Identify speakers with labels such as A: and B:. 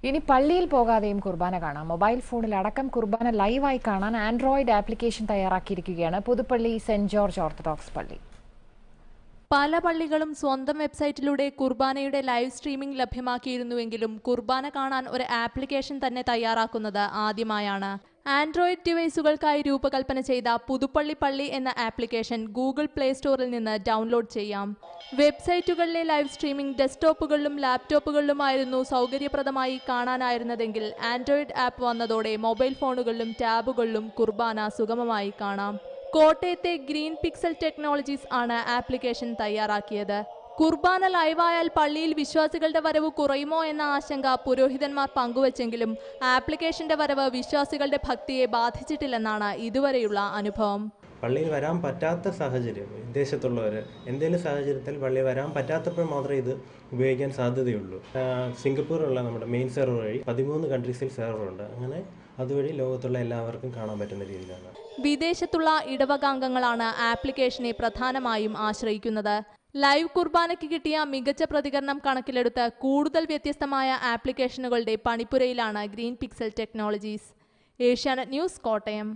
A: ഇനി പള്ളിയിൽ പോകാതെയും കുർബാന കാണാം. മൊബൈൽ ഫോണിൽ അടക്കം കുർബാന ലൈവായി കാണാൻ ആൻഡ്രോയിഡ് ആപ്ലിക്കേഷൻ തയ്യാറാക്കിയിരിക്കുകയാണ് പുതുപ്പള്ളി സെന്റ് ജോർജ് ഓർത്തഡോക്സ് പള്ളി.
B: പല പള്ളികളും സ്വന്തം വെബ്സൈറ്റിലൂടെ കുർബാനയുടെ ലൈവ് സ്ട്രീമിംഗ് ലഭ്യമാക്കിയിരുന്നുവെങ്കിലും കുർബാന കാണാൻ ഒരു ആപ്ലിക്കേഷൻ തന്നെ തയ്യാറാക്കുന്നത് ആദ്യമായാണ്. ആൻഡ്രോയിഡ് ഡിവൈസുകൾക്കായി രൂപകൽപ്പന ചെയ്ത പുതുപ്പള്ളി പള്ളി എന്ന ആപ്ലിക്കേഷൻ ഗൂഗിൾ പ്ലേ സ്റ്റോറിൽ നിന്ന് ഡൗൺലോഡ് ചെയ്യാം. വെബ്സൈറ്റുകളിലെ ലൈവ് സ്ട്രീമിംഗ് ഡെസ്ക്ടോപ്പുകളിലും ലാപ്ടോപ്പുകളിലുമായിരുന്നു സൗകര്യപ്രദമായി കാണാനായിരുന്നതെങ്കിൽ ആൻഡ്രോയിഡ് ആപ്പ് വന്നതോടെ മൊബൈൽ ഫോണുകളിലും ടാബുകളിലും കുർബാന സുഗമമായി കാണാം. കോട്ടയത്തെ ഗ്രീൻ പിക്സൽ ടെക്നോളജീസ് ആണ് ആപ്ലിക്കേഷൻ തയ്യാറാക്കിയത്. കുർബാന ലൈവായാൽ പള്ളിയിൽ വിശ്വാസികളുടെ വരവ് കുറയുമോ എന്ന ആശങ്ക പുരോഹിതന്മാർ പങ്കുവച്ചെങ്കിലും ആപ്ലിക്കേഷന്റെ വരവ് വിശ്വാസികളുടെ ഭക്തിയെ ബാധിച്ചിട്ടില്ലെന്നാണ് ഇതുവരെയുള്ള അനുഭവം.
C: പള്ളിയിൽ വരാൻ പറ്റാത്ത സാഹചര്യം, വിദേശത്തുള്ളവർ എന്തെങ്കിലും സാഹചര്യത്തിൽ പള്ളിയിൽ വരാൻ പറ്റാത്തപ്പോൾ മാത്രമേ ഇത് ഉപയോഗിക്കാൻ സാധ്യതയുള്ളൂ. സിംഗപ്പൂരിലുള്ള നമ്മുടെ മെയിൻ സെർവർ വഴി 13 കൺട്രീസിൽ സെർവറുണ്ട്. അങ്ങനെ അതുവഴി ലോകത്തുള്ള എല്ലാവർക്കും കാണാൻ പറ്റുന്ന രീതിയിലാണ്.
B: വിദേശത്തുള്ള ഇടവകാംഗങ്ങളാണ് ആപ്ലിക്കേഷനെ പ്രധാനമായും ആശ്രയിക്കുന്നത്. ലൈവ് കുർബാനയ്ക്ക് കിട്ടിയ മികച്ച പ്രതികരണം കണക്കിലെടുത്ത് കൂടുതൽ വ്യത്യസ്തമായ ആപ്ലിക്കേഷനുകളുടെ പണിപ്പുരയിലാണ് Green Pixel Technologies. Asianet News, Kottayam.